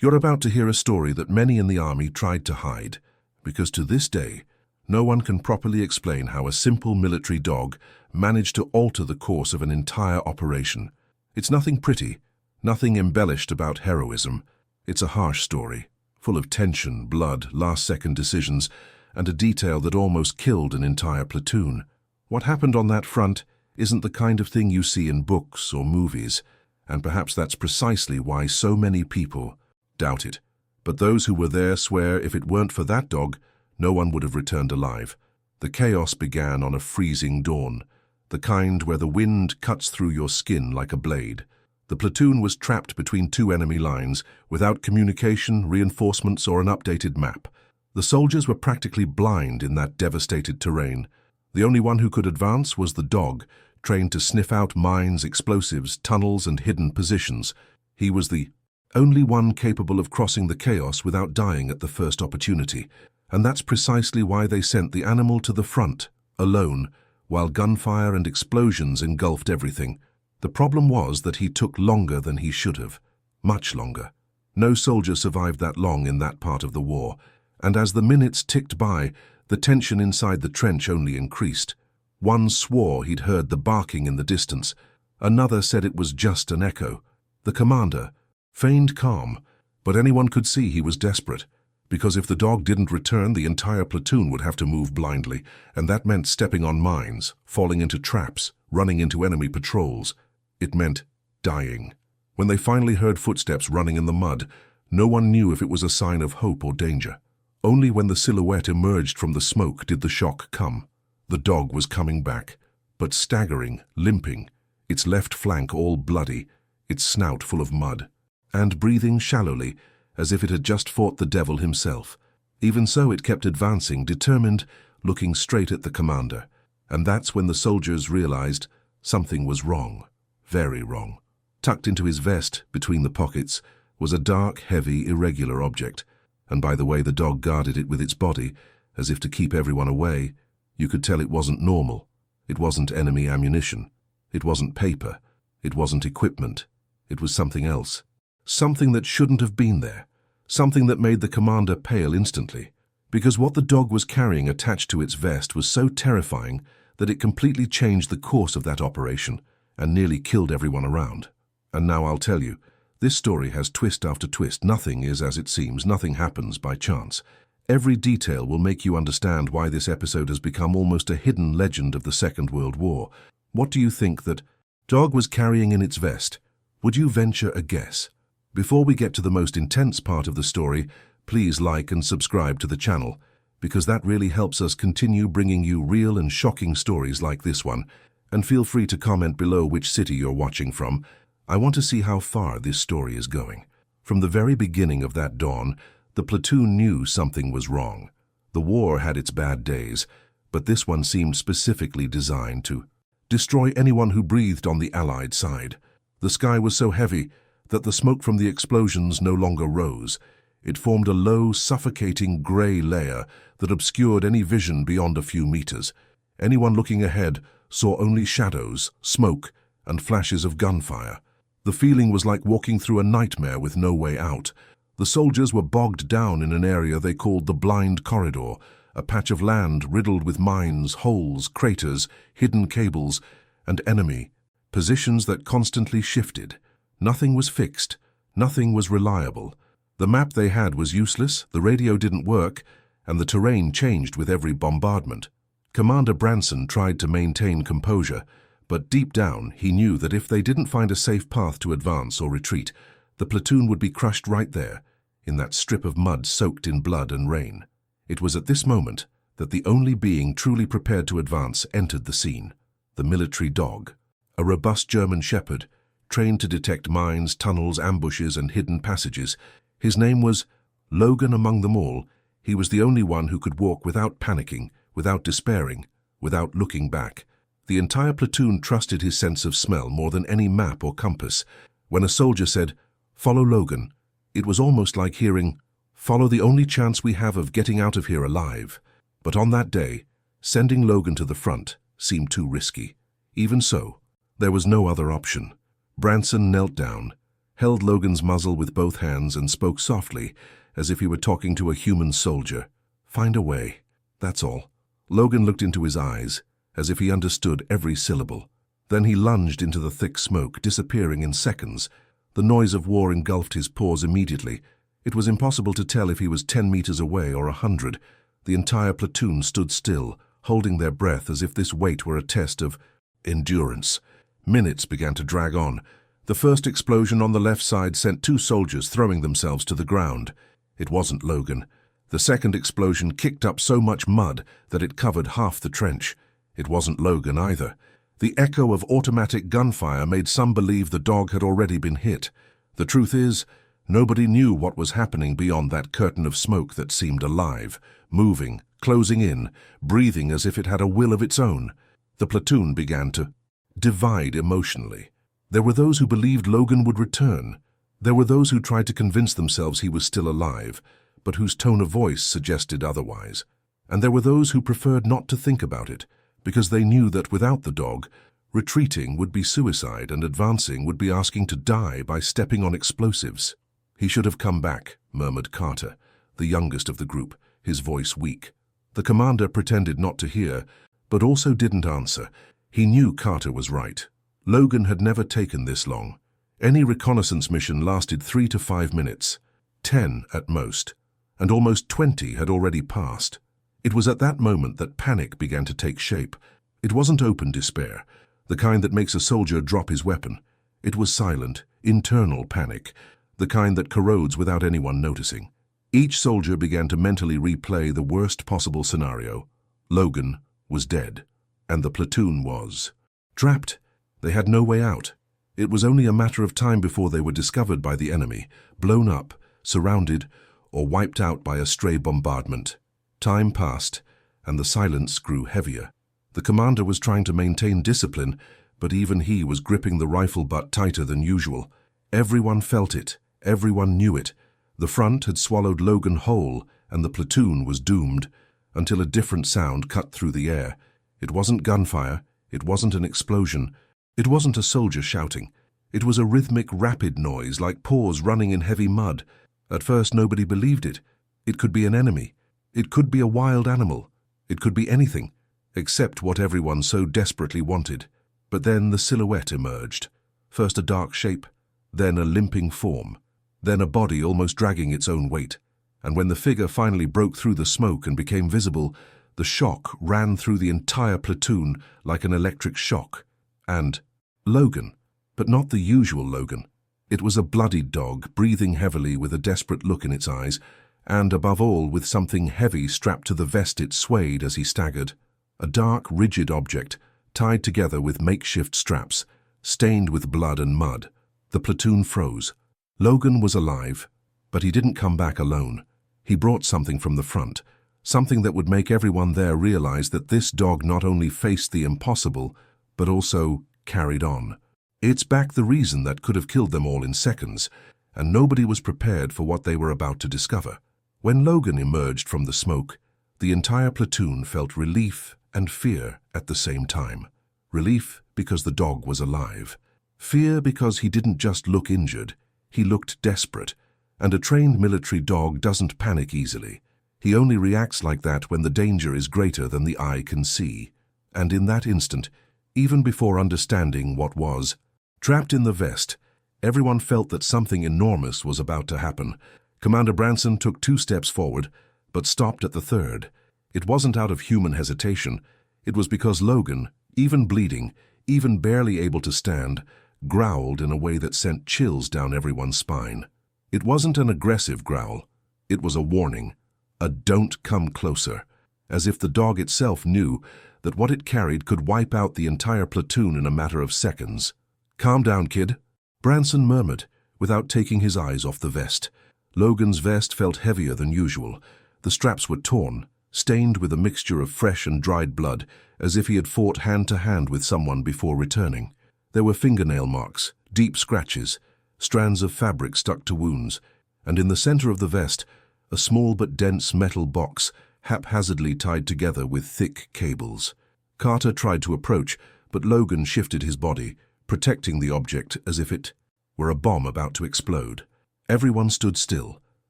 You're about to hear a story that many in the army tried to hide, because to this day, no one can properly explain how a simple military dog managed to alter the course of an entire operation. It's nothing pretty, nothing embellished about heroism. It's a harsh story, full of tension, blood, last-second decisions, and a detail that almost killed an entire platoon. What happened on that front isn't the kind of thing you see in books or movies, and perhaps that's precisely why so many people doubt it. But those who were there swear if it weren't for that dog, no one would have returned alive. The chaos began on a freezing dawn, the kind where the wind cuts through your skin like a blade. The platoon was trapped between two enemy lines, without communication, reinforcements, or an updated map. The soldiers were practically blind in that devastated terrain. The only one who could advance was the dog, trained to sniff out mines, explosives, tunnels, and hidden positions. He was the only one capable of crossing the chaos without dying at the first opportunity. And that's precisely why they sent the animal to the front, alone, while gunfire and explosions engulfed everything. The problem was that he took longer than he should have. Much longer. No soldier survived that long in that part of the war, and as the minutes ticked by, the tension inside the trench only increased. One swore he'd heard the barking in the distance. Another said it was just an echo. The commander feigned calm, but anyone could see he was desperate, because if the dog didn't return, the entire platoon would have to move blindly, and that meant stepping on mines, falling into traps, running into enemy patrols. It meant dying. When they finally heard footsteps running in the mud, no one knew if it was a sign of hope or danger. Only when the silhouette emerged from the smoke did the shock come. The dog was coming back, but staggering, limping, its left flank all bloody, its snout full of mud, and breathing shallowly, as if it had just fought the devil himself. Even so, it kept advancing, determined, looking straight at the commander. And that's when the soldiers realized something was wrong, very wrong. Tucked into his vest, between the pockets, was a dark, heavy, irregular object. And by the way the dog guarded it with its body, as if to keep everyone away, you could tell it wasn't normal. It wasn't enemy ammunition. It wasn't paper. It wasn't equipment. It was something else. Something that shouldn't have been there. Something that made the commander pale instantly. Because what the dog was carrying attached to its vest was so terrifying that it completely changed the course of that operation and nearly killed everyone around. And now I'll tell you, this story has twist after twist. Nothing is as it seems. Nothing happens by chance. Every detail will make you understand why this episode has become almost a hidden legend of the Second World War. What do you think that dog was carrying in its vest? Would you venture a guess? Before we get to the most intense part of the story, please like and subscribe to the channel, because that really helps us continue bringing you real and shocking stories like this one. And feel free to comment below which city you're watching from. I want to see how far this story is going. From the very beginning of that dawn, the platoon knew something was wrong. The war had its bad days, but this one seemed specifically designed to destroy anyone who breathed on the Allied side. The sky was so heavy that the smoke from the explosions no longer rose. It formed a low, suffocating grey layer that obscured any vision beyond a few meters. Anyone looking ahead saw only shadows, smoke, and flashes of gunfire. The feeling was like walking through a nightmare with no way out. The soldiers were bogged down in an area they called the Blind Corridor, a patch of land riddled with mines, holes, craters, hidden cables, and enemy positions that constantly shifted. Nothing was fixed. Nothing was reliable. The map they had was useless, the radio didn't work, and the terrain changed with every bombardment. Commander Branson tried to maintain composure, but deep down he knew that if they didn't find a safe path to advance or retreat, the platoon would be crushed right there, in that strip of mud soaked in blood and rain. It was at this moment that the only being truly prepared to advance entered the scene: the military dog. A robust German shepherd, trained to detect mines, tunnels, ambushes, and hidden passages. His name was Logan. Among them all, he was the only one who could walk without panicking, without despairing, without looking back. The entire platoon trusted his sense of smell more than any map or compass. When a soldier said, "Follow Logan," it was almost like hearing, "Follow the only chance we have of getting out of here alive." But on that day, sending Logan to the front seemed too risky. Even so, there was no other option. Branson knelt down, held Logan's muzzle with both hands and spoke softly, as if he were talking to a human soldier. "Find a way. That's all." Logan looked into his eyes, as if he understood every syllable. Then he lunged into the thick smoke, disappearing in seconds. The noise of war engulfed his pores immediately. It was impossible to tell if he was 10 meters away or 100. The entire platoon stood still, holding their breath as if this wait were a test of endurance. Minutes began to drag on. The first explosion on the left side sent 2 soldiers throwing themselves to the ground. It wasn't Logan. The second explosion kicked up so much mud that it covered half the trench. It wasn't Logan either. The echo of automatic gunfire made some believe the dog had already been hit. The truth is, nobody knew what was happening beyond that curtain of smoke that seemed alive, moving, closing in, breathing as if it had a will of its own. The platoon began to divide emotionally. There were those who believed Logan would return. There were those who tried to convince themselves he was still alive, but whose tone of voice suggested otherwise. And there were those who preferred not to think about it, because they knew that without the dog, retreating would be suicide and advancing would be asking to die by stepping on explosives. "He should have come back," murmured Carter, the youngest of the group, his voice weak. The commander pretended not to hear, but also didn't answer. He knew Carter was right. Logan had never taken this long. Any reconnaissance mission lasted 3 to 5 minutes, 10 at most, and almost 20 had already passed. It was at that moment that panic began to take shape. It wasn't open despair, the kind that makes a soldier drop his weapon. It was silent, internal panic, the kind that corrodes without anyone noticing. Each soldier began to mentally replay the worst possible scenario. Logan was dead, and the platoon was trapped. They had no way out. It was only a matter of time before they were discovered by the enemy, blown up, surrounded, or wiped out by a stray bombardment. Time passed, and the silence grew heavier. The commander was trying to maintain discipline, but even he was gripping the rifle butt tighter than usual. Everyone felt it. Everyone knew it. The front had swallowed Logan whole, and the platoon was doomed, until a different sound cut through the air. It wasn't gunfire. It wasn't an explosion. It wasn't a soldier shouting. It was a rhythmic, rapid noise, like paws running in heavy mud. At first, nobody believed it. It could be an enemy. It could be a wild animal. It could be anything, except what everyone so desperately wanted. But then the silhouette emerged. First a dark shape, then a limping form, then a body almost dragging its own weight. And when the figure finally broke through the smoke and became visible, the shock ran through the entire platoon like an electric shock. And Logan, but not the usual Logan. It was a bloodied dog, breathing heavily with a desperate look in its eyes, and above all with something heavy strapped to the vest it swayed as he staggered. A dark, rigid object, tied together with makeshift straps, stained with blood and mud. The platoon froze. Logan was alive, but he didn't come back alone. He brought something from the front, something that would make everyone there realize that this dog not only faced the impossible, but also carried on. It's back the reason that could have killed them all in seconds, and nobody was prepared for what they were about to discover. When Logan emerged from the smoke, the entire platoon felt relief and fear at the same time. Relief because the dog was alive. Fear because he didn't just look injured, he looked desperate, and a trained military dog doesn't panic easily. He only reacts like that when the danger is greater than the eye can see. And in that instant, even before understanding what was trapped in the vest, everyone felt that something enormous was about to happen. Commander Branson took 2 steps forward, but stopped at the third. It wasn't out of human hesitation. It was because Logan, even bleeding, even barely able to stand, growled in a way that sent chills down everyone's spine. It wasn't an aggressive growl. It was a warning, a "don't come closer," as if the dog itself knew that what it carried could wipe out the entire platoon in a matter of seconds. "Calm down, kid," Branson murmured, without taking his eyes off the vest. Logan's vest felt heavier than usual. The straps were torn, stained with a mixture of fresh and dried blood, as if he had fought hand-to-hand with someone before returning. There were fingernail marks, deep scratches, strands of fabric stuck to wounds, and in the center of the vest, a small but dense metal box, haphazardly tied together with thick cables. Carter tried to approach, but Logan shifted his body, protecting the object as if it were a bomb about to explode. Everyone stood still.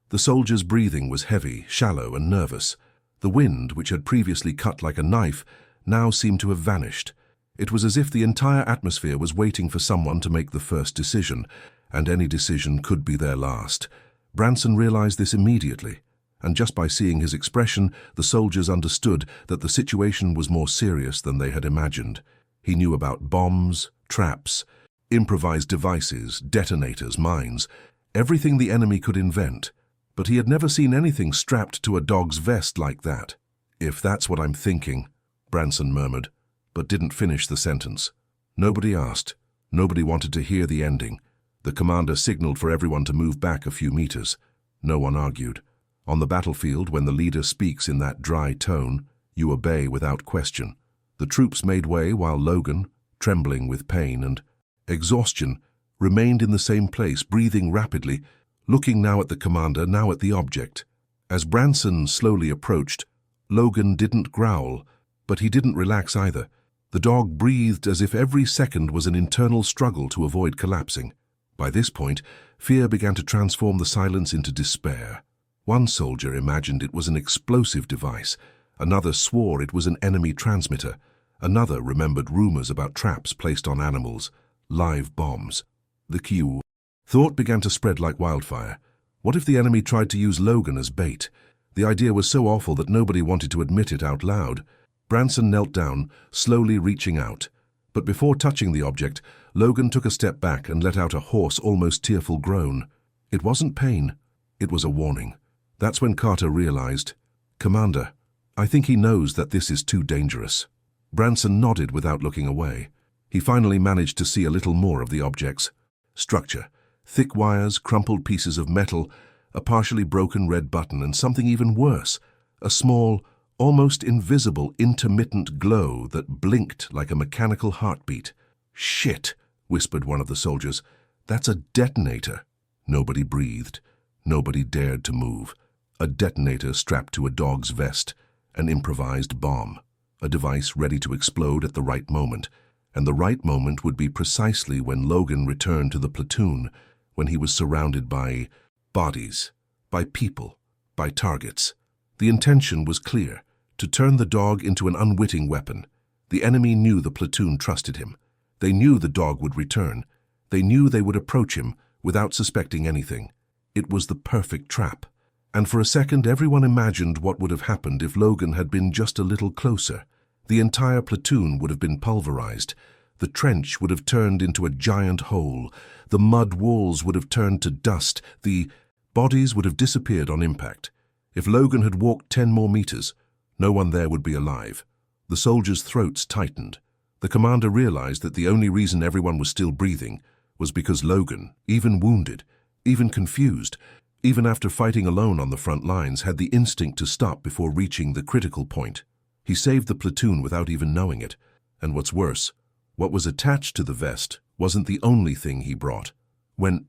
The soldiers' breathing was heavy, shallow, and nervous. The wind, which had previously cut like a knife, now seemed to have vanished. It was as if the entire atmosphere was waiting for someone to make the first decision, and any decision could be their last. Branson realized this immediately, and just by seeing his expression, the soldiers understood that the situation was more serious than they had imagined. He knew about bombs, traps, improvised devices, detonators, mines, everything the enemy could invent, but he had never seen anything strapped to a dog's vest like that. "If that's what I'm thinking," Branson murmured, but didn't finish the sentence. Nobody asked. Nobody wanted to hear the ending. The commander signaled for everyone to move back a few meters. No one argued. On the battlefield, when the leader speaks in that dry tone, you obey without question. The troops made way while Logan, trembling with pain and exhaustion, remained in the same place, breathing rapidly, looking now at the commander, now at the object. As Branson slowly approached, Logan didn't growl, but he didn't relax either. The dog breathed as if every second was an internal struggle to avoid collapsing. By this point, fear began to transform the silence into despair. One soldier imagined it was an explosive device. Another swore it was an enemy transmitter. Another remembered rumors about traps placed on animals, live bombs. The thought began to spread like wildfire. What if the enemy tried to use Logan as bait? The idea was so awful that nobody wanted to admit it out loud. Branson knelt down, slowly reaching out. But before touching the object, Logan took a step back and let out a hoarse, almost tearful groan. It wasn't pain. It was a warning. That's when Carter realized, "Commander, I think he knows that this is too dangerous." Branson nodded without looking away. He finally managed to see a little more of the object's structure. Thick wires, crumpled pieces of metal, a partially broken red button, and something even worse, a small, almost invisible, intermittent glow that blinked like a mechanical heartbeat. "Shit," whispered one of the soldiers. "That's a detonator." Nobody breathed. Nobody dared to move. A detonator strapped to a dog's vest. An improvised bomb. A device ready to explode at the right moment. And the right moment would be precisely when Logan returned to the platoon, when he was surrounded by bodies, by people, by targets. The intention was clear: to turn the dog into an unwitting weapon. The enemy knew the platoon trusted him. They knew the dog would return. They knew they would approach him without suspecting anything. It was the perfect trap. And for a second, everyone imagined what would have happened if Logan had been just a little closer. The entire platoon would have been pulverized. The trench would have turned into a giant hole. The mud walls would have turned to dust. The bodies would have disappeared on impact. If Logan had walked 10 more meters, no one there would be alive. The soldiers' throats tightened. The commander realized that the only reason everyone was still breathing was because Logan, even wounded, even confused, even after fighting alone on the front lines, had the instinct to stop before reaching the critical point. He saved the platoon without even knowing it. And what's worse, what was attached to the vest wasn't the only thing he brought. When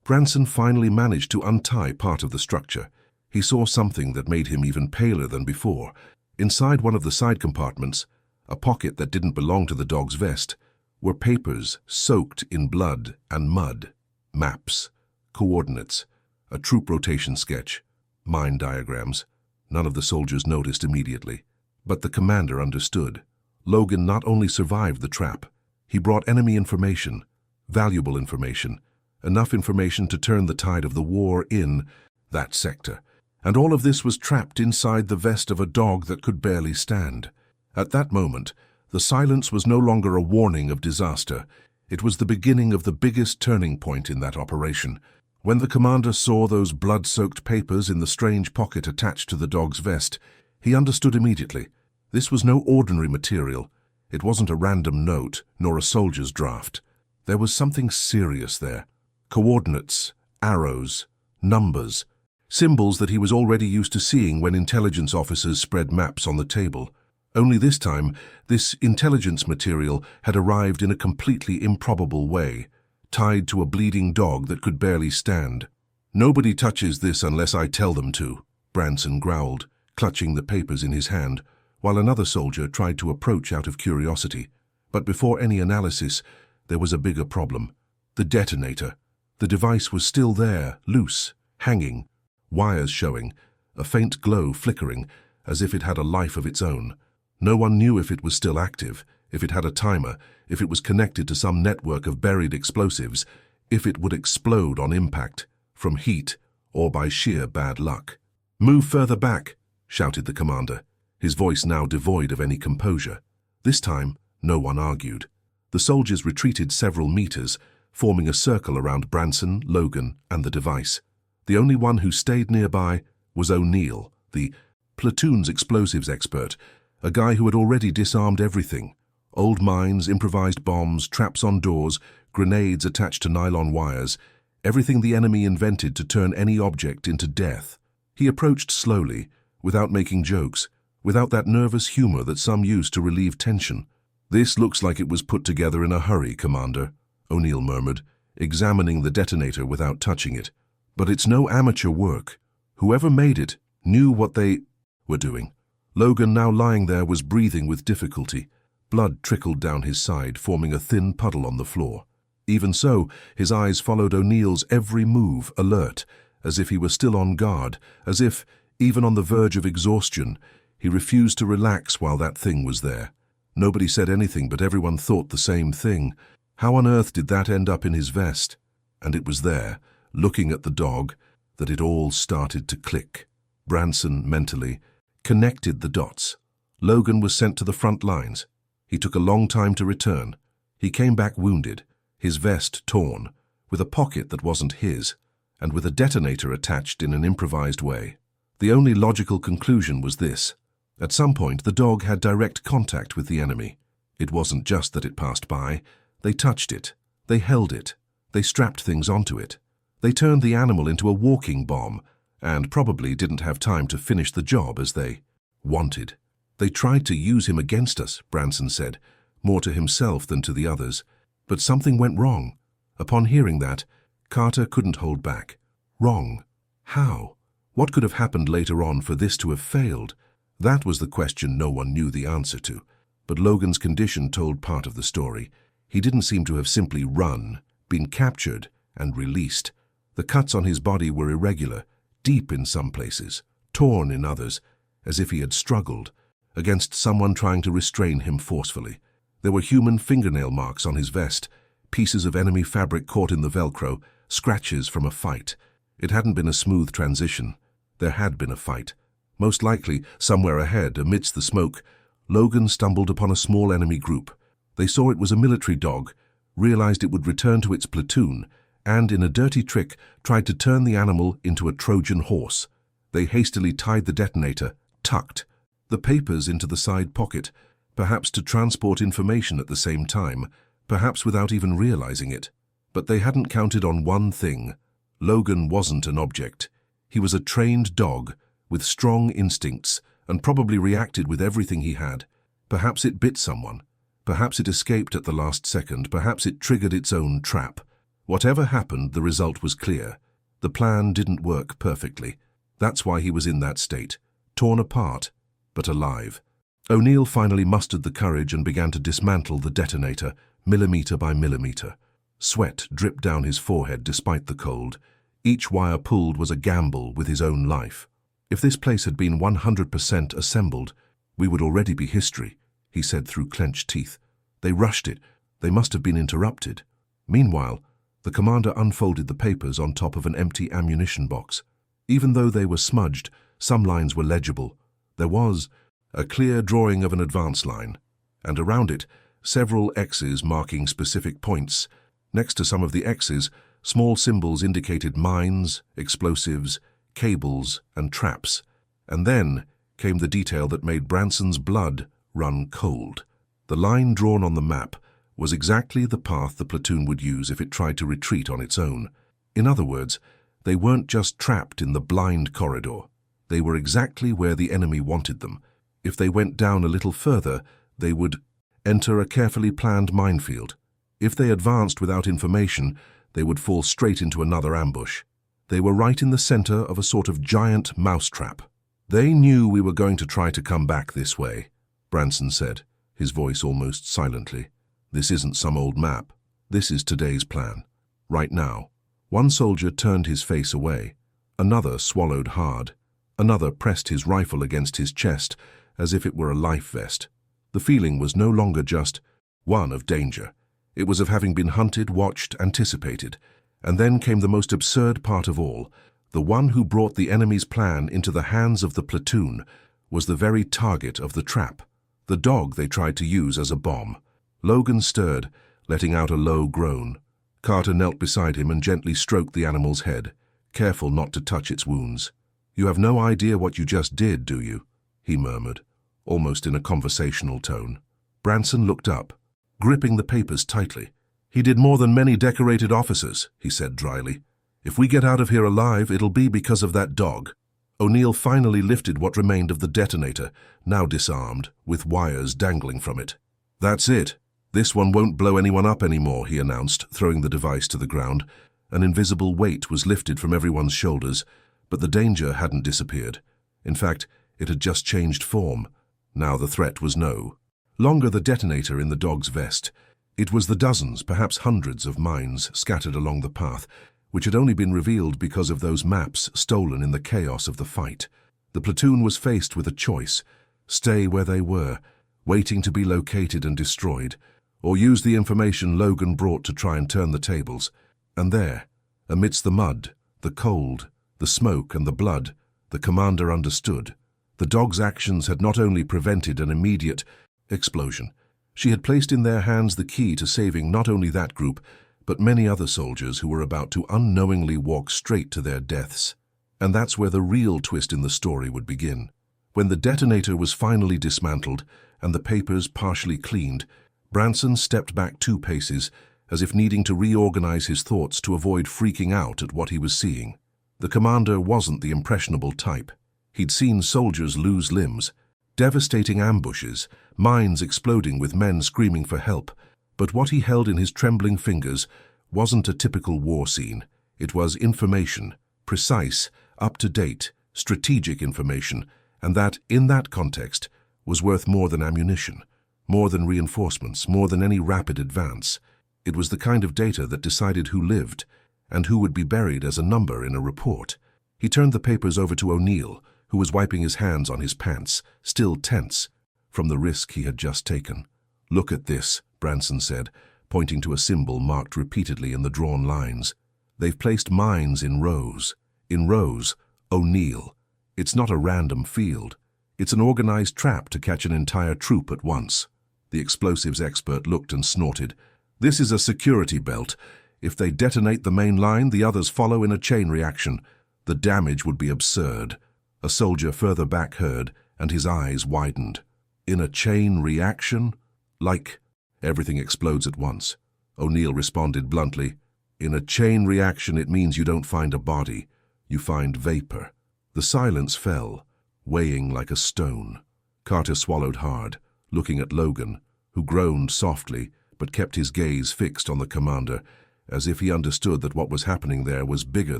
Branson finally managed to untie part of the structure, he saw something that made him even paler than before. Inside one of the side compartments, a pocket that didn't belong to the dog's vest, were papers soaked in blood and mud, maps, coordinates, a troop rotation sketch, mine diagrams. None of the soldiers noticed immediately, but the commander understood. Logan not only survived the trap, he brought enemy information, valuable information, enough information to turn the tide of the war in that sector. And all of this was trapped inside the vest of a dog that could barely stand. At that moment, the silence was no longer a warning of disaster. It was the beginning of the biggest turning point in that operation. When the commander saw those blood-soaked papers in the strange pocket attached to the dog's vest, he understood immediately. This was no ordinary material. It wasn't a random note, nor a soldier's draft. There was something serious there. Coordinates, arrows, numbers, symbols that he was already used to seeing when intelligence officers spread maps on the table. Only this time, this intelligence material had arrived in a completely improbable way, tied to a bleeding dog that could barely stand. "Nobody touches this unless I tell them to," Branson growled, clutching the papers in his hand, while another soldier tried to approach out of curiosity. But before any analysis, there was a bigger problem. The detonator. The device was still there, loose, hanging, wires showing, a faint glow flickering, as if it had a life of its own. No one knew if it was still active, if it had a timer, if it was connected to some network of buried explosives, if it would explode on impact, from heat, or by sheer bad luck. "Move further back," shouted the commander, his voice now devoid of any composure. This time, no one argued. The soldiers retreated several meters, forming a circle around Branson, Logan, and the device. The only one who stayed nearby was O'Neill, the platoon's explosives expert, a guy who had already disarmed everything. Old mines, improvised bombs, traps on doors, grenades attached to nylon wires, everything the enemy invented to turn any object into death. He approached slowly, without making jokes, without that nervous humor that some use to relieve tension. "This looks like it was put together in a hurry, Commander," O'Neill murmured, examining the detonator without touching it. "But it's no amateur work. Whoever made it knew what they were doing." Logan, now lying there, was breathing with difficulty. Blood trickled down his side, forming a thin puddle on the floor. Even so, his eyes followed O'Neill's every move, alert, as if he were still on guard, as if, even on the verge of exhaustion, he refused to relax while that thing was there. Nobody said anything, but everyone thought the same thing. How on earth did that end up in his vest? And it was there, looking at the dog, that it all started to click. Branson, mentally, connected the dots. Logan was sent to the front lines. He took a long time to return. He came back wounded, his vest torn, with a pocket that wasn't his, and with a detonator attached in an improvised way. The only logical conclusion was this. At some point, the dog had direct contact with the enemy. It wasn't just that it passed by. They touched it. They held it. They strapped things onto it. They turned the animal into a walking bomb, and probably didn't have time to finish the job as they wanted. "They tried to use him against us," Branson said, more to himself than to the others. But something went wrong. Upon hearing that, Carter couldn't hold back. Wrong? How? What could have happened later on for this to have failed? That was the question no one knew the answer to. But Logan's condition told part of the story. He didn't seem to have simply run, been captured, and released. The cuts on his body were irregular, deep in some places, torn in others, as if he had struggled against someone trying to restrain him forcefully. There were human fingernail marks on his vest, pieces of enemy fabric caught in the Velcro, scratches from a fight. It hadn't been a smooth transition. There had been a fight. Most likely, somewhere ahead, amidst the smoke, Logan stumbled upon a small enemy group. They saw it was a military dog, realized it would return to its platoon, and, in a dirty trick, tried to turn the animal into a Trojan horse. They hastily tied the detonator, tucked the papers into the side pocket, perhaps to transport information at the same time, perhaps without even realizing it. But they hadn't counted on one thing. Logan wasn't an object. He was a trained dog, with strong instincts, and probably reacted with everything he had. Perhaps it bit someone. Perhaps it escaped at the last second. Perhaps it triggered its own trap. Whatever happened, the result was clear. The plan didn't work perfectly. That's why he was in that state, torn apart, but alive. O'Neill finally mustered the courage and began to dismantle the detonator, millimeter by millimeter. Sweat dripped down his forehead despite the cold. Each wire pulled was a gamble with his own life. "If this place had been 100% assembled, we would already be history," he said through clenched teeth. "They rushed it. They must have been interrupted." Meanwhile, the commander unfolded the papers on top of an empty ammunition box. Even though they were smudged, some lines were legible. There was a clear drawing of an advance line, and around it, several X's marking specific points. Next to some of the X's, small symbols indicated mines, explosives, cables, and traps. And then came the detail that made Branson's blood run cold. The line drawn on the map was exactly the path the platoon would use if it tried to retreat on its own. In other words, they weren't just trapped in the blind corridor. They were exactly where the enemy wanted them. If they went down a little further, they would enter a carefully planned minefield. If they advanced without information, they would fall straight into another ambush. They were right in the center of a sort of giant mousetrap. "They knew we were going to try to come back this way," Branson said, his voice almost silently. "This isn't some old map. This is today's plan. right now. One soldier turned his face away. Another swallowed hard. Another pressed his rifle against his chest as if it were a life vest. The feeling was no longer just one of danger. It was of having been hunted, watched, anticipated. And then came the most absurd part of all. The one who brought the enemy's plan into the hands of the platoon was the very target of the trap, the dog they tried to use as a bomb. Logan stirred, letting out a low groan. Carter knelt beside him and gently stroked the animal's head, careful not to touch its wounds. "You have no idea what you just did, do you?" he murmured, almost in a conversational tone. Branson looked up, gripping the papers tightly. "He did more than many decorated officers," he said dryly. "If we get out of here alive, it'll be because of that dog." O'Neill finally lifted what remained of the detonator, now disarmed, with wires dangling from it. "That's it. This one won't blow anyone up anymore," he announced, throwing the device to the ground. An invisible weight was lifted from everyone's shoulders, but the danger hadn't disappeared. In fact, it had just changed form. Now the threat was no longer the detonator in the dog's vest. It was the dozens, perhaps hundreds of mines scattered along the path, which had only been revealed because of those maps stolen in the chaos of the fight. The platoon was faced with a choice: stay where they were, waiting to be located and destroyed, or use the information Logan brought to try and turn the tables. And there, amidst the mud, the cold, the smoke and the blood, the commander understood. The dog's actions had not only prevented an immediate explosion. She had placed in their hands the key to saving not only that group, but many other soldiers who were about to unknowingly walk straight to their deaths. And that's where the real twist in the story would begin. When the detonator was finally dismantled and the papers partially cleaned, Branson stepped back 2 paces, as if needing to reorganize his thoughts to avoid freaking out at what he was seeing. The commander wasn't the impressionable type. He'd seen soldiers lose limbs, devastating ambushes, mines exploding with men screaming for help. But what he held in his trembling fingers wasn't a typical war scene. It was information, precise, up-to-date, strategic information, and that, in that context, was worth more than ammunition, more than reinforcements, more than any rapid advance. It was the kind of data that decided who lived and who would be buried as a number in a report. He turned the papers over to O'Neill, who was wiping his hands on his pants, still tense from the risk he had just taken. "Look at this," Branson said, pointing to a symbol marked repeatedly in the drawn lines. "They've placed mines in rows. In rows, O'Neill. It's not a random field. It's an organized trap to catch an entire troop at once." The explosives expert looked and snorted. "This is a security belt. If they detonate the main line, the others follow in a chain reaction. The damage would be absurd." A soldier further back heard, and his eyes widened. "In a chain reaction? Like everything explodes at once?" O'Neill responded bluntly. "In a chain reaction, it means you don't find a body. You find vapor." The silence fell, weighing like a stone. Carter swallowed hard, looking at Logan, who groaned softly but kept his gaze fixed on the commander, as if he understood that what was happening there was bigger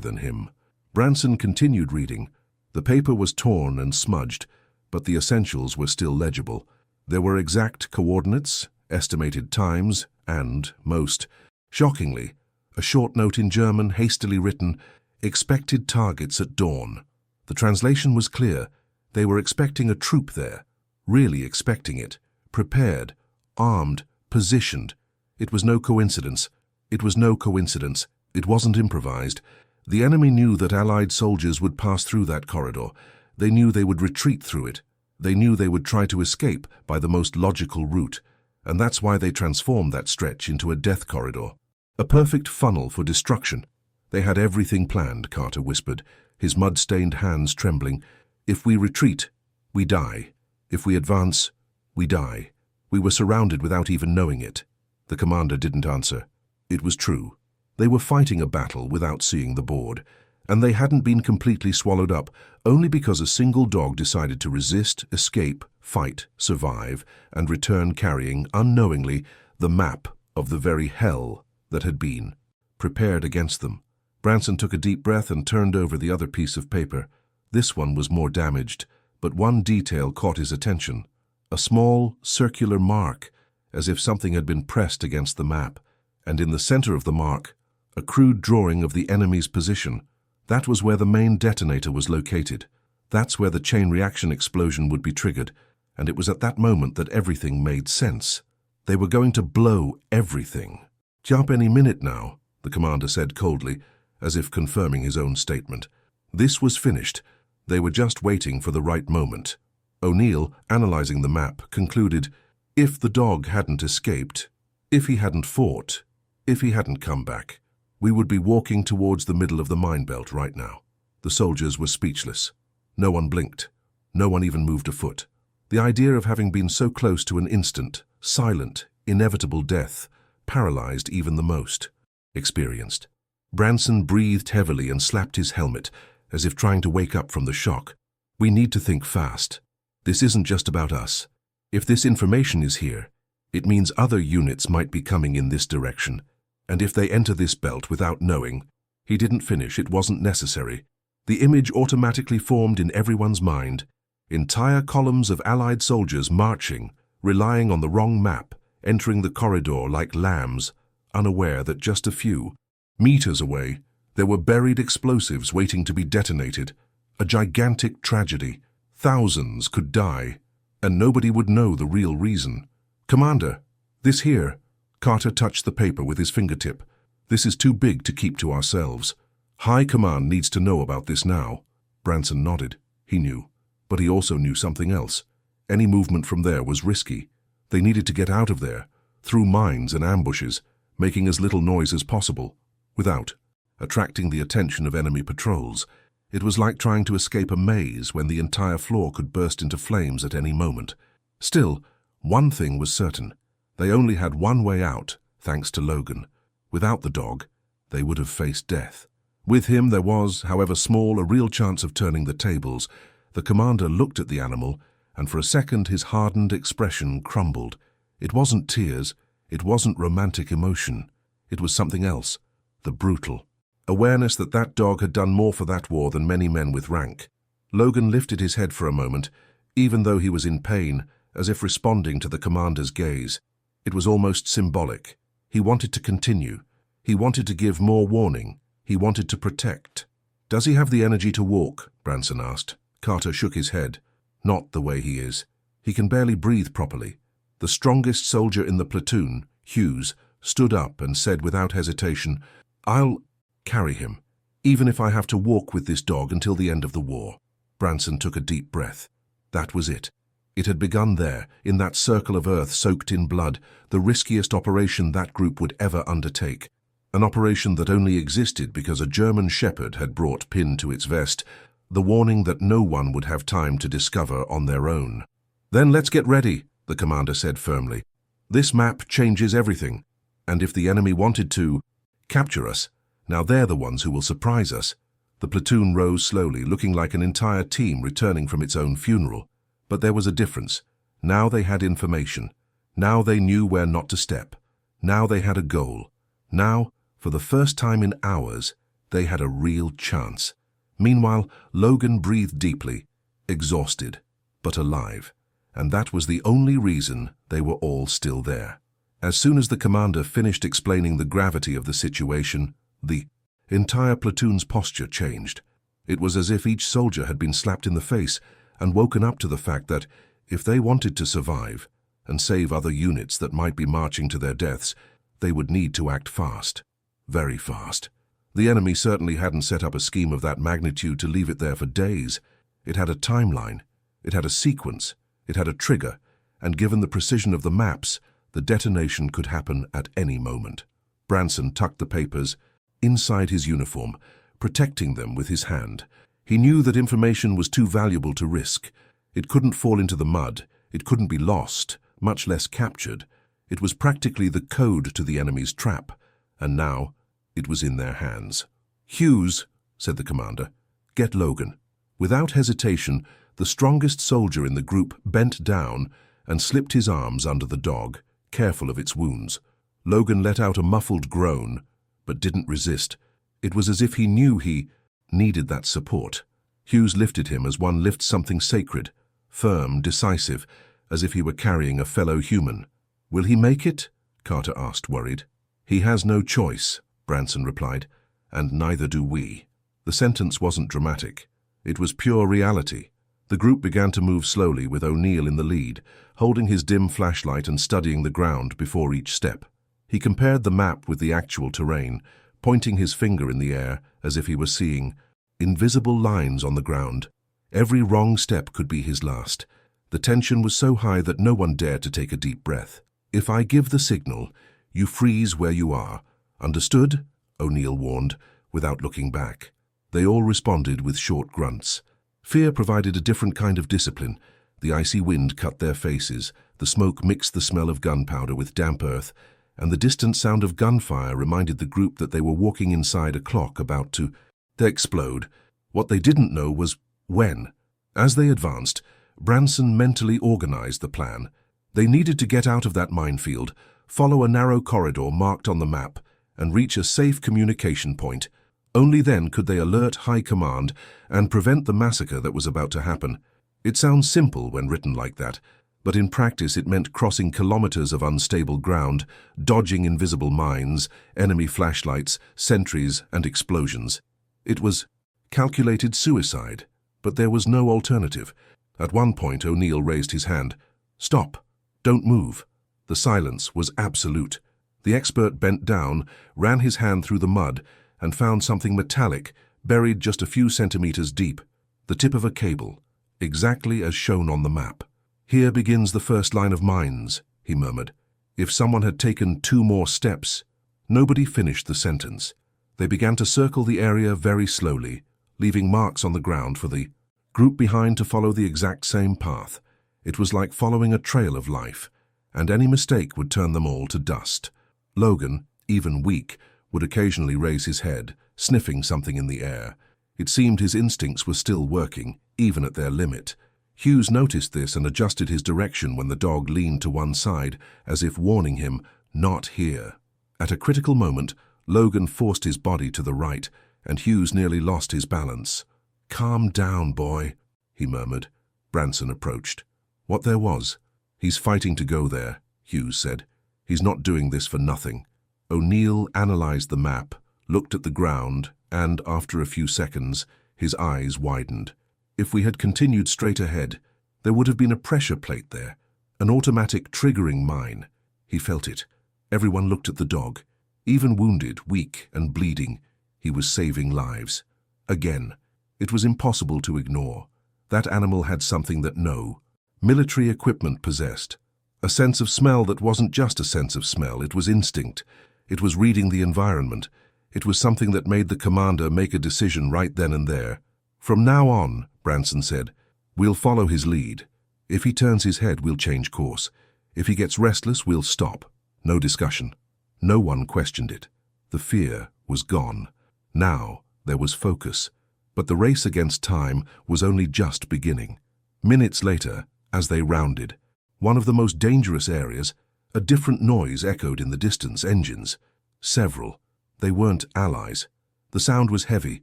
than him. Branson continued reading. The paper was torn and smudged, but the essentials were still legible. There were exact coordinates, estimated times, and, most shockingly, a short note in German hastily written, "Expected targets at dawn." The translation was clear. They were expecting a troop there, really expecting it, prepared, armed, positioned. It was no coincidence. It was no coincidence. It wasn't improvised. The enemy knew that Allied soldiers would pass through that corridor. They knew they would retreat through it. They knew they would try to escape by the most logical route. And that's why they transformed that stretch into a death corridor. A perfect funnel for destruction. They had everything planned, Carter whispered, his mud-stained hands trembling. "If we retreat, we die. If we advance, we die." We were surrounded without even knowing it. The commander didn't answer. It was true. They were fighting a battle without seeing the board, and they hadn't been completely swallowed up only because a single dog decided to resist, escape, fight, survive, and return carrying, unknowingly, the map of the very hell that had been prepared against them. Branson took a deep breath and turned over the other piece of paper. This one was more damaged, but one detail caught his attention. A small, circular mark, as if something had been pressed against the map, and in the center of the mark, A crude drawing of the enemy's position. That was where the main detonator was located. That's where the chain reaction explosion would be triggered, and it was at that moment that everything made sense. They were going to blow everything. "Jump any minute now," the commander said coldly, as if confirming his own statement. This was finished. They were just waiting for the right moment. O'Neill, analyzing the map, concluded, if the dog hadn't escaped, if he hadn't fought, if he hadn't come back, we would be walking towards the middle of the mine belt right now. The soldiers were speechless. No one blinked. No one even moved a foot. The idea of having been so close to an instant, silent, inevitable death paralyzed even the most experienced. Branson breathed heavily and slapped his helmet, as if trying to wake up from the shock. "We need to think fast. This isn't just about us. If this information is here, it means other units might be coming in this direction. And if they enter this belt without knowing..." He didn't finish, it wasn't necessary. The image automatically formed in everyone's mind. Entire columns of Allied soldiers marching, relying on the wrong map, entering the corridor like lambs, unaware that just a few meters away, there were buried explosives waiting to be detonated. A gigantic tragedy. Thousands could die, and nobody would know the real reason. "Commander, this here." Carter touched the paper with his fingertip. "This is too big to keep to ourselves. High Command needs to know about this now." Branson nodded. He knew. But he also knew something else. Any movement from there was risky. They needed to get out of there, through mines and ambushes, making as little noise as possible, without attracting the attention of enemy patrols. It was like trying to escape a maze when the entire floor could burst into flames at any moment. Still, one thing was certain. They only had one way out, thanks to Logan. Without the dog, they would have faced death. With him there was, however small, a real chance of turning the tables. The commander looked at the animal, and for a second his hardened expression crumbled. It wasn't tears, it wasn't romantic emotion. It was something else, the brutal awareness that that dog had done more for that war than many men with rank. Logan lifted his head for a moment, even though he was in pain, as if responding to the commander's gaze. It was almost symbolic. He wanted to continue. He wanted to give more warning. He wanted to protect. "Does he have the energy to walk?" Branson asked. Carter shook his head. "Not the way he is. He can barely breathe properly." The strongest soldier in the platoon, Hughes, stood up and said without hesitation, "I'll carry him, even if I have to walk with this dog until the end of the war." Branson took a deep breath. That was it. It had begun there, in that circle of earth soaked in blood, the riskiest operation that group would ever undertake. An operation that only existed because a German shepherd had brought pinned to its vest the warning that no one would have time to discover on their own. "Then let's get ready," the commander said firmly. "This map changes everything, and if the enemy wanted to capture us, now they're the ones who will surprise us." The platoon rose slowly, looking like an entire team returning from its own funeral. But there was a difference. Now they had information. Now they knew where not to step. Now they had a goal. Now, for the first time in hours, they had a real chance. Meanwhile, Logan breathed deeply, exhausted, but alive. And that was the only reason they were all still there. As soon as the commander finished explaining the gravity of the situation, the entire platoon's posture changed. It was as if each soldier had been slapped in the face and woken up to the fact that, if they wanted to survive and save other units that might be marching to their deaths, they would need to act fast. Very fast. The enemy certainly hadn't set up a scheme of that magnitude to leave it there for days. It had a timeline. It had a sequence. It had a trigger. And given the precision of the maps, the detonation could happen at any moment. Branson tucked the papers inside his uniform, protecting them with his hand. He knew that information was too valuable to risk. It couldn't fall into the mud. It couldn't be lost, much less captured. It was practically the code to the enemy's trap, and now it was in their hands. "Hughes," said the commander, "get Logan." Without hesitation, the strongest soldier in the group bent down and slipped his arms under the dog, careful of its wounds. Logan let out a muffled groan, but didn't resist. It was as if he knew he needed that support. Hughes lifted him as one lifts something sacred, firm, decisive, as if he were carrying a fellow human. "Will he make it?" Carter asked, worried. "He has no choice," Branson replied, "and neither do we." The sentence wasn't dramatic. It was pure reality. The group began to move slowly, with O'Neill in the lead, holding his dim flashlight and studying the ground before each step. He compared the map with the actual terrain, pointing his finger in the air as if he were seeing invisible lines on the ground. Every wrong step could be his last. The tension was so high that no one dared to take a deep breath. "If I give the signal, you freeze where you are. Understood?" O'Neill warned, without looking back. They all responded with short grunts. Fear provided a different kind of discipline. The icy wind cut their faces, the smoke mixed the smell of gunpowder with damp earth, and the distant sound of gunfire reminded the group that they were walking inside a clock about to explode. What they didn't know was when. As they advanced, Branson mentally organized the plan. They needed to get out of that minefield, follow a narrow corridor marked on the map, and reach a safe communication point. Only then could they alert High Command and prevent the massacre that was about to happen. It sounds simple when written like that, but in practice it meant crossing kilometers of unstable ground, dodging invisible mines, enemy flashlights, sentries, and explosions. It was calculated suicide, but there was no alternative. At one point, O'Neill raised his hand. "Stop! Don't move!" The silence was absolute. The expert bent down, ran his hand through the mud, and found something metallic, buried just a few centimeters deep. The tip of a cable, exactly as shown on the map. "Here begins the first line of mines," he murmured. "If someone had taken 2 more steps..." Nobody finished the sentence. They began to circle the area very slowly, leaving marks on the ground for the group behind to follow the exact same path. It was like following a trail of life, and any mistake would turn them all to dust. Logan, even weak, would occasionally raise his head, sniffing something in the air. It seemed his instincts were still working, even at their limit. Hughes noticed this and adjusted his direction when the dog leaned to one side, as if warning him, "Not here." At a critical moment, Logan forced his body to the right, and Hughes nearly lost his balance. "Calm down, boy," he murmured. Branson approached. "What there was?" "He's fighting to go there," Hughes said. "He's not doing this for nothing." O'Neill analyzed the map, looked at the ground, and, after a few seconds, his eyes widened. If we had continued straight ahead, there would have been a pressure plate there, an automatic triggering mine. He felt it. Everyone looked at the dog. Even wounded, weak, and bleeding, he was saving lives. Again, it was impossible to ignore. That animal had something that no military equipment possessed. A sense of smell that wasn't just a sense of smell, it was instinct. It was reading the environment. It was something that made the commander make a decision right then and there. "From now on," Branson said, "we'll follow his lead. If he turns his head, we'll change course. If he gets restless, we'll stop." No discussion. No one questioned it. The fear was gone. Now there was focus. But the race against time was only just beginning. Minutes later, as they rounded one of the most dangerous areas, a different noise echoed in the distance. Engines. Several. They weren't allies. The sound was heavy,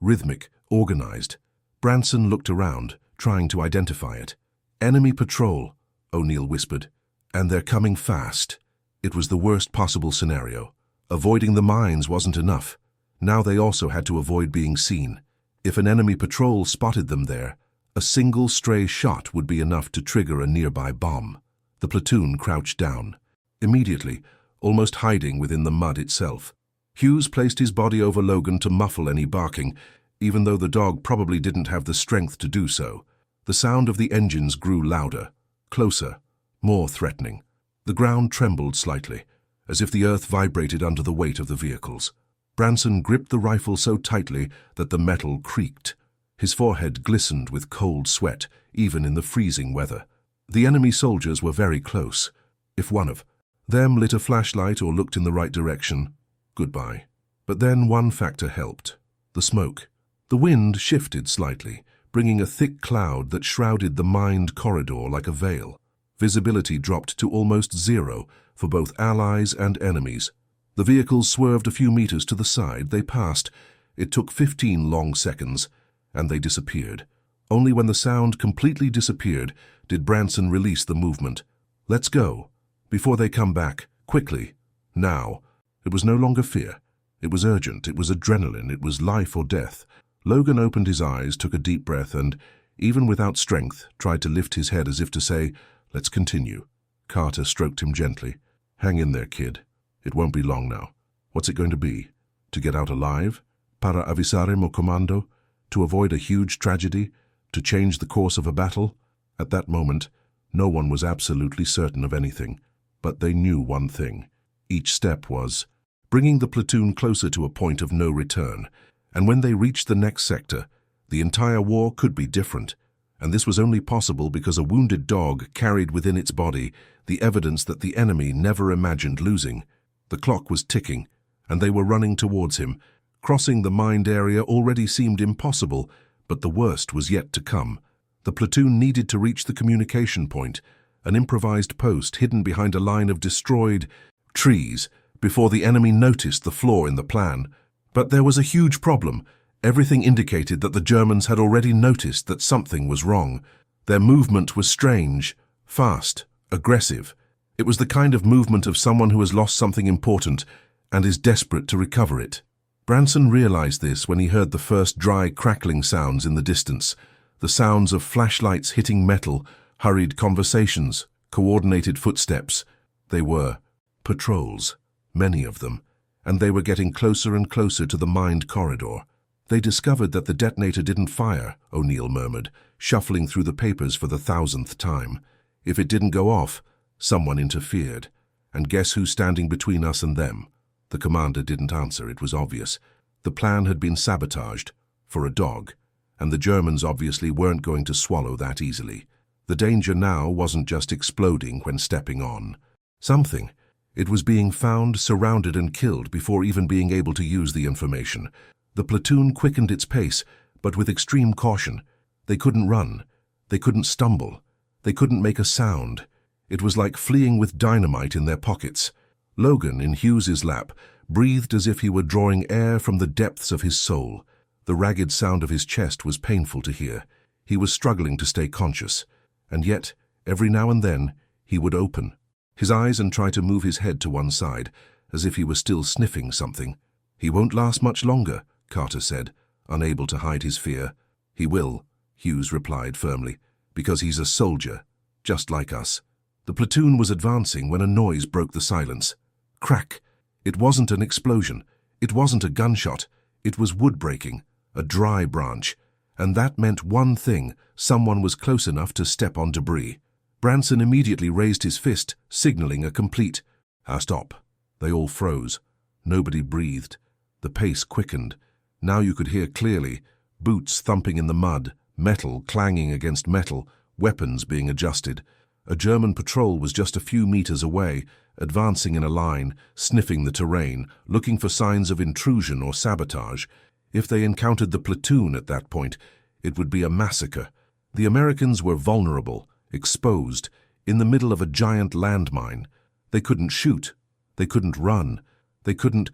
rhythmic, organized. Branson looked around, trying to identify it. "Enemy patrol," O'Neill whispered. "And they're coming fast." It was the worst possible scenario. Avoiding the mines wasn't enough. Now they also had to avoid being seen. If an enemy patrol spotted them there, a single stray shot would be enough to trigger a nearby bomb. The platoon crouched down. Immediately, almost hiding within the mud itself. Hughes placed his body over Logan to muffle any barking, even though the dog probably didn't have the strength to do so. The sound of the engines grew louder, closer, more threatening. The ground trembled slightly, as if the earth vibrated under the weight of the vehicles. Branson gripped the rifle so tightly that the metal creaked. His forehead glistened with cold sweat, even in the freezing weather. The enemy soldiers were very close. If one of them lit a flashlight or looked in the right direction, goodbye. But then one factor helped: the smoke. The wind shifted slightly, bringing a thick cloud that shrouded the mined corridor like a veil. Visibility dropped to almost zero for both allies and enemies. The vehicles swerved a few meters to the side. They passed. It took 15 long seconds, and they disappeared. Only when the sound completely disappeared did Branson release the movement. "Let's go. Before they come back. Quickly. Now." It was no longer fear. It was urgent, it was adrenaline, it was life or death. Logan opened his eyes, took a deep breath, and, even without strength, tried to lift his head as if to say, "Let's continue." Carter stroked him gently. "Hang in there, kid. It won't be long now. What's it going to be? To get out alive? Para avisare mo comando? To avoid a huge tragedy? To change the course of a battle?" At that moment, no one was absolutely certain of anything, but they knew one thing. Each step was bringing the platoon closer to a point of no return, and when they reached the next sector, the entire war could be different, and this was only possible because a wounded dog carried within its body the evidence that the enemy never imagined losing. The clock was ticking, and they were running towards him. Crossing the mined area already seemed impossible, but the worst was yet to come. The platoon needed to reach the communication point, an improvised post hidden behind a line of destroyed trees, before the enemy noticed the flaw in the plan. But there was a huge problem. Everything indicated that the Germans had already noticed that something was wrong. Their movement was strange, fast, aggressive. It was the kind of movement of someone who has lost something important and is desperate to recover it. Branson realized this when he heard the first dry, crackling sounds in the distance. The sounds of flashlights hitting metal, hurried conversations, coordinated footsteps. They were patrols, many of them, and they were getting closer and closer to the mined corridor. They discovered that the detonator didn't fire, O'Neill murmured, shuffling through the papers for the 1,000th time. If it didn't go off, someone interfered. And guess who's standing between us and them? The commander didn't answer, it was obvious. The plan had been sabotaged, for a dog, and the Germans obviously weren't going to swallow that easily. The danger now wasn't just exploding when stepping on. Something. It was being found, surrounded and killed before even being able to use the information. The platoon quickened its pace, but with extreme caution. They couldn't run. They couldn't stumble. They couldn't make a sound. It was like fleeing with dynamite in their pockets. Logan, in Hughes's lap, breathed as if he were drawing air from the depths of his soul. The ragged sound of his chest was painful to hear. He was struggling to stay conscious. And yet, every now and then, he would open his eyes and try to move his head to one side, as if he were still sniffing something. "He won't last much longer," Carter said, unable to hide his fear. "He will," Hughes replied firmly, "because he's a soldier, just like us." The platoon was advancing when a noise broke the silence. Crack! It wasn't an explosion. It wasn't a gunshot. It was wood breaking, a dry branch. And that meant one thing: someone was close enough to step on debris. Branson immediately raised his fist, signaling a complete stop. They all froze. Nobody breathed. The pace quickened. Now you could hear clearly, boots thumping in the mud, metal clanging against metal, weapons being adjusted. A German patrol was just a few meters away, advancing in a line, sniffing the terrain, looking for signs of intrusion or sabotage. If they encountered the platoon at that point, it would be a massacre. The Americans were vulnerable, exposed, in the middle of a giant landmine. They couldn't shoot. They couldn't run. They couldn't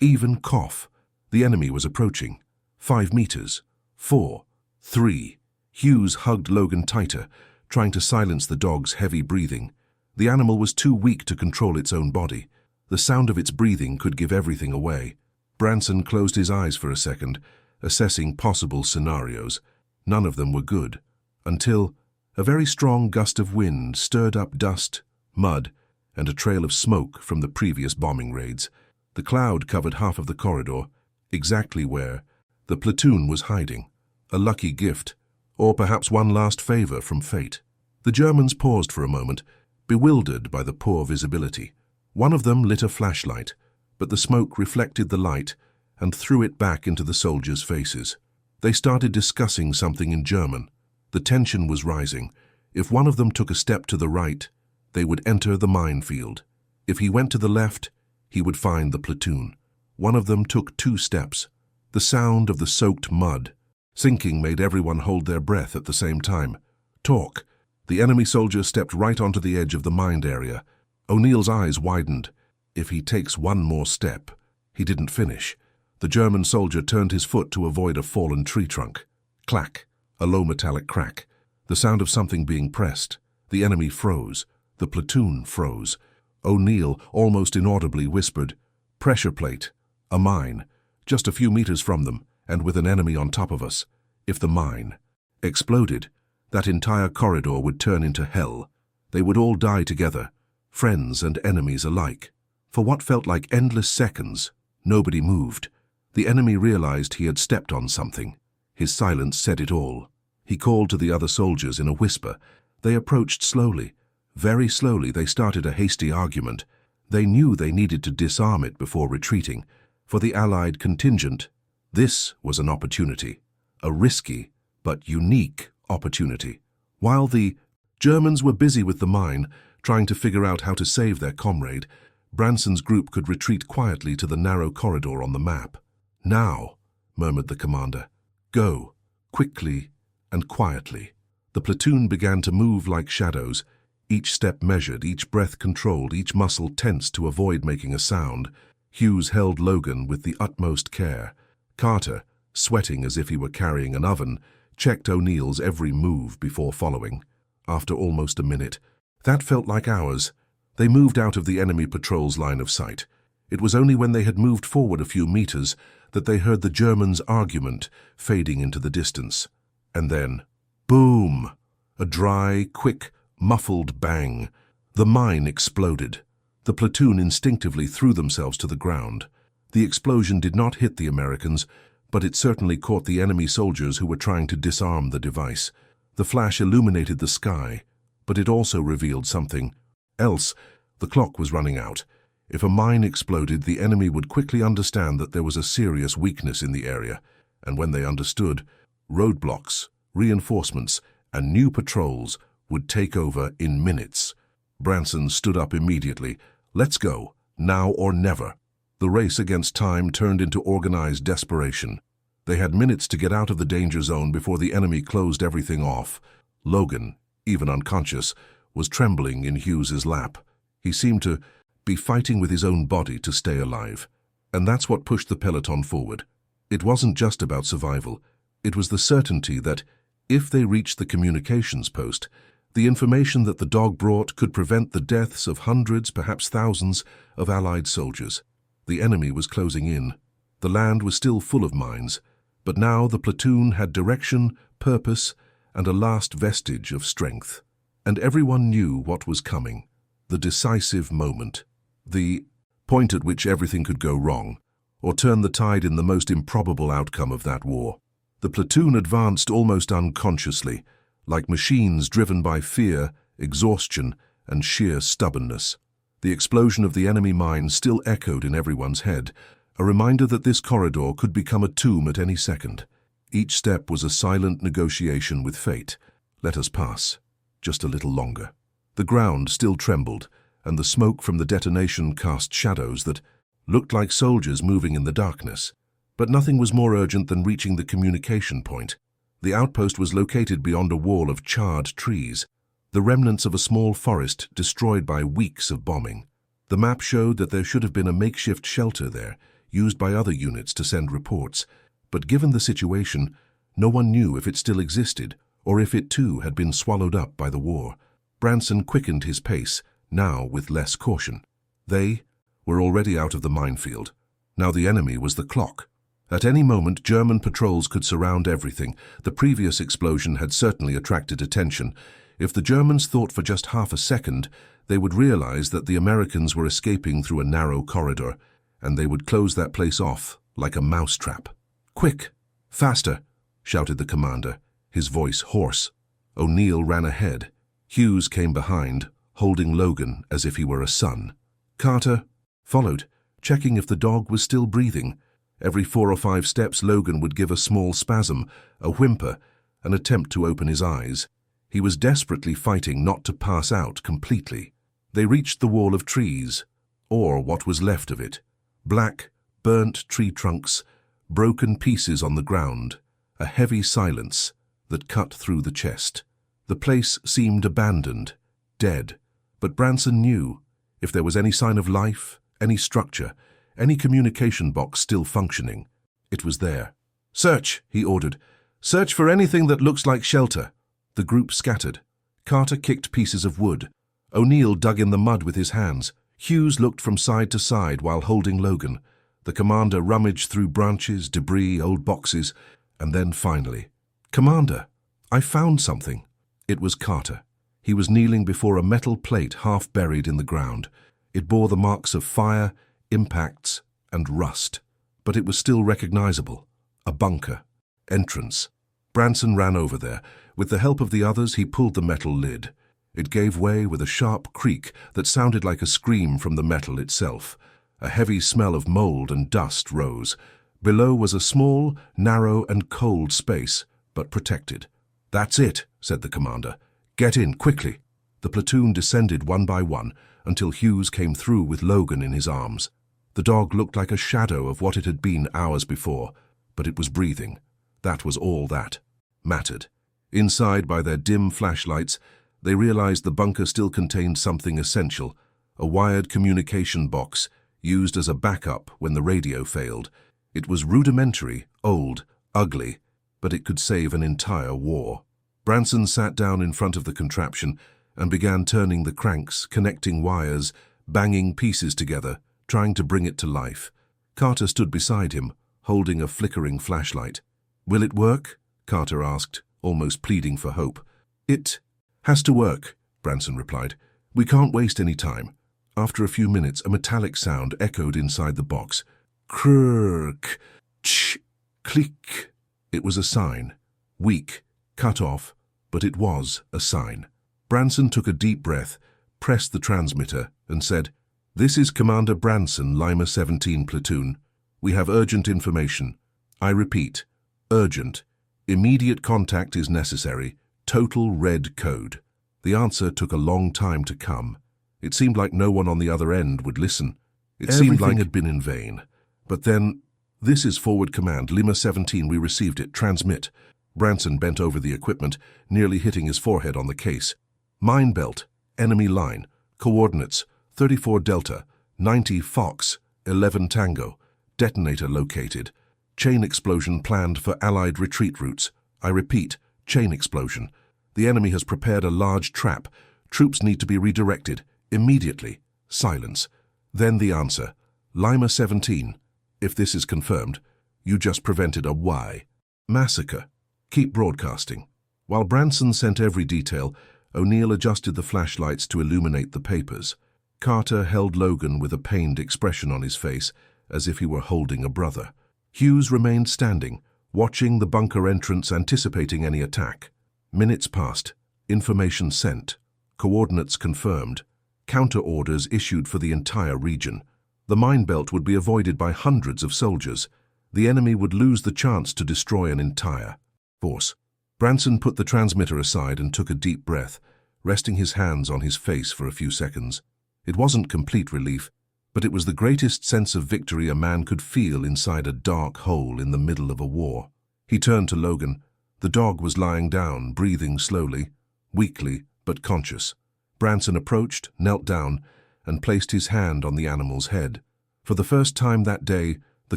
even cough. The enemy was approaching. 5 meters. 4. 3. Hughes hugged Logan tighter, trying to silence the dog's heavy breathing. The animal was too weak to control its own body. The sound of its breathing could give everything away. Branson closed his eyes for a second, assessing possible scenarios. None of them were good. Until a very strong gust of wind stirred up dust, mud, and a trail of smoke from the previous bombing raids. The cloud covered half of the corridor, exactly where the platoon was hiding. A lucky gift, or perhaps one last favor from fate. The Germans paused for a moment, bewildered by the poor visibility. One of them lit a flashlight, but the smoke reflected the light and threw it back into the soldiers' faces. They started discussing something in German. The tension was rising. If one of them took a step to the right, they would enter the minefield. If he went to the left, he would find the platoon. One of them took 2 steps. The sound of the soaked mud sinking made everyone hold their breath at the same time. Talk. The enemy soldier stepped right onto the edge of the mined area. O'Neill's eyes widened. If he takes one more step. He didn't finish. The German soldier turned his foot to avoid a fallen tree trunk. Clack. A low metallic crack. The sound of something being pressed. The enemy froze. The platoon froze. O'Neill almost inaudibly whispered, "Pressure plate." A mine, just a few meters from them, and with an enemy on top of us. If the mine exploded, that entire corridor would turn into hell. They would all die together, friends and enemies alike. For what felt like endless seconds, nobody moved. The enemy realized he had stepped on something. His silence said it all. He called to the other soldiers in a whisper. They approached slowly. Very slowly they started a hasty argument. They knew they needed to disarm it before retreating. For the Allied contingent, this was an opportunity. A risky but unique opportunity. While the Germans were busy with the mine, trying to figure out how to save their comrade, Branson's group could retreat quietly to the narrow corridor on the map. "Now," murmured the commander. "Go, quickly and quietly." The platoon began to move like shadows, each step measured, each breath controlled, each muscle tense to avoid making a sound. Hughes held Logan with the utmost care. Carter, sweating as if he were carrying an oven, checked O'Neill's every move before following. After almost a minute, that felt like hours, they moved out of the enemy patrol's line of sight. It was only when they had moved forward a few meters that they heard the Germans' argument fading into the distance. And then, boom! A dry, quick, muffled bang. The mine exploded. The platoon instinctively threw themselves to the ground. The explosion did not hit the Americans, but it certainly caught the enemy soldiers who were trying to disarm the device. The flash illuminated the sky, but it also revealed something else. The clock was running out. If a mine exploded, the enemy would quickly understand that there was a serious weakness in the area, and when they understood, roadblocks, reinforcements, and new patrols would take over in minutes. Branson stood up immediately. "Let's go, now or never." The race against time turned into organized desperation. They had minutes to get out of the danger zone before the enemy closed everything off. Logan, even unconscious, was trembling in Hughes's lap. He seemed to be fighting with his own body to stay alive. And that's what pushed the peloton forward. It wasn't just about survival. It was the certainty that, if they reached the communications post, the information that the dog brought could prevent the deaths of hundreds, perhaps thousands, of Allied soldiers. The enemy was closing in. The land was still full of mines, but now the platoon had direction, purpose, and a last vestige of strength. And everyone knew what was coming. The decisive moment. The point at which everything could go wrong, or turn the tide in the most improbable outcome of that war. The platoon advanced almost unconsciously, like machines driven by fear, exhaustion, and sheer stubbornness. The explosion of the enemy mine still echoed in everyone's head, a reminder that this corridor could become a tomb at any second. Each step was a silent negotiation with fate. Let us pass, just a little longer. The ground still trembled, and the smoke from the detonation cast shadows that looked like soldiers moving in the darkness. But nothing was more urgent than reaching the communication point. The outpost was located beyond a wall of charred trees, the remnants of a small forest destroyed by weeks of bombing. The map showed that there should have been a makeshift shelter there, used by other units to send reports. But given the situation, no one knew if it still existed, or if it too had been swallowed up by the war. Branson quickened his pace, now with less caution. They were already out of the minefield. Now the enemy was the clock. At any moment, German patrols could surround everything. The previous explosion had certainly attracted attention. If the Germans thought for just half a second, they would realize that the Americans were escaping through a narrow corridor, and they would close that place off like a mousetrap. "Quick! Faster!" shouted the commander, his voice hoarse. O'Neill ran ahead. Hughes came behind, holding Logan as if he were a son. Carter followed, checking if the dog was still breathing. Every 4 or 5 steps, Logan would give a small spasm, a whimper, an attempt to open his eyes. He was desperately fighting not to pass out completely. They reached the wall of trees, or what was left of it. Black, burnt tree trunks, broken pieces on the ground, a heavy silence that cut through the chest. The place seemed abandoned, dead, but Branson knew if there was any sign of life, any structure, any communication box still functioning, it was there. "Search," he ordered. "Search for anything that looks like shelter." The group scattered. Carter kicked pieces of wood. O'Neill dug in the mud with his hands. Hughes looked from side to side while holding Logan. The commander rummaged through branches, debris, old boxes, and then finally, "Commander, I found something." It was Carter. He was kneeling before a metal plate half buried in the ground. It bore the marks of fire, impacts, and rust. But it was still recognizable. A bunker. Entrance. Branson ran over there. With the help of the others, he pulled the metal lid. It gave way with a sharp creak that sounded like a scream from the metal itself. A heavy smell of mold and dust rose. Below was a small, narrow, and cold space, but protected. "That's it," said the commander. "Get in, quickly." The platoon descended one by one until Hughes came through with Logan in his arms. The dog looked like a shadow of what it had been hours before, but it was breathing. That was all that mattered. Inside, by their dim flashlights, they realized the bunker still contained something essential, a wired communication box used as a backup when the radio failed. It was rudimentary, old, ugly, but it could save an entire war. Branson sat down in front of the contraption and began turning the cranks, connecting wires, banging pieces together, trying to bring it to life. Carter stood beside him, holding a flickering flashlight. "Will it work?" Carter asked, almost pleading for hope. "It has to work," Branson replied. "We can't waste any time." After a few minutes, a metallic sound echoed inside the box. Krrrk, tch, click. It was a sign. Weak, cut off, but it was a sign. Branson took a deep breath, pressed the transmitter, and said, "This is Commander Branson, Lima 17 Platoon. We have urgent information. I repeat, urgent. Immediate contact is necessary. Total red code." The answer took a long time to come. It seemed like no one on the other end would listen. It seemed like it had been in vain. But then, "This is forward command, Lima 17, we received it, transmit." Branson bent over the equipment, nearly hitting his forehead on the case. "Mine belt, enemy line, coordinates, 34 Delta, 90 Fox, 11 Tango, detonator located. Chain explosion planned for Allied retreat routes. I repeat, chain explosion. The enemy has prepared a large trap. Troops need to be redirected, immediately. Silence. Then the answer, Lima 17. If this is confirmed, you just prevented a Y. Massacre. Keep broadcasting." While Branson sent every detail, O'Neill adjusted the flashlights to illuminate the papers. Carter held Logan with a pained expression on his face, as if he were holding a brother. Hughes remained standing, watching the bunker entrance, anticipating any attack. Minutes passed. Information sent. Coordinates confirmed. Counter orders issued for the entire region. The mine belt would be avoided by hundreds of soldiers. The enemy would lose the chance to destroy an entire force. Branson put the transmitter aside and took a deep breath, resting his hands on his face for a few seconds. It wasn't complete relief, but it was the greatest sense of victory a man could feel inside a dark hole in the middle of a war. He turned to Logan. The dog was lying down, breathing slowly, weakly but conscious. Branson approached, knelt down, and placed his hand on the animal's head. For the first time that day, the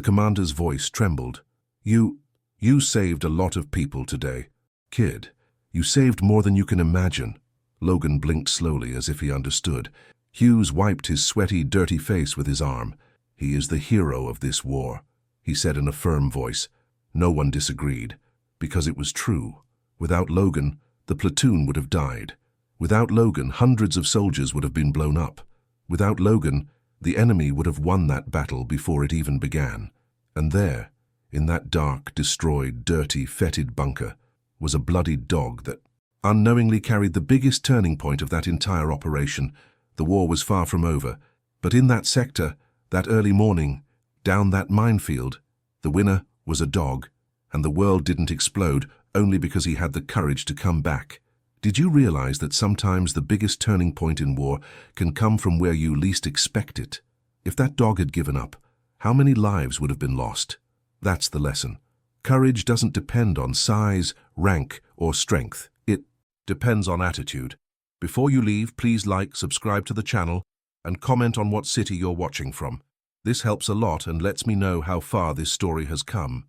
commander's voice trembled. You saved a lot of people today. Kid, you saved more than you can imagine." Logan blinked slowly as if he understood. Hughes wiped his sweaty, dirty face with his arm. "He is the hero of this war," he said in a firm voice. No one disagreed, because it was true. Without Logan, the platoon would have died. Without Logan, hundreds of soldiers would have been blown up. Without Logan, the enemy would have won that battle before it even began. And there, in that dark, destroyed, dirty, fetid bunker, was a bloodied dog that unknowingly carried the biggest turning point of that entire operation. The war was far from over, but in that sector, that early morning, down that minefield, the winner was a dog, and the world didn't explode only because he had the courage to come back. Did you realize that sometimes the biggest turning point in war can come from where you least expect it? If that dog had given up, how many lives would have been lost? That's the lesson. Courage doesn't depend on size, rank, or strength. It depends on attitude. Before you leave, please like, subscribe to the channel, and comment on what city you're watching from. This helps a lot and lets me know how far this story has come.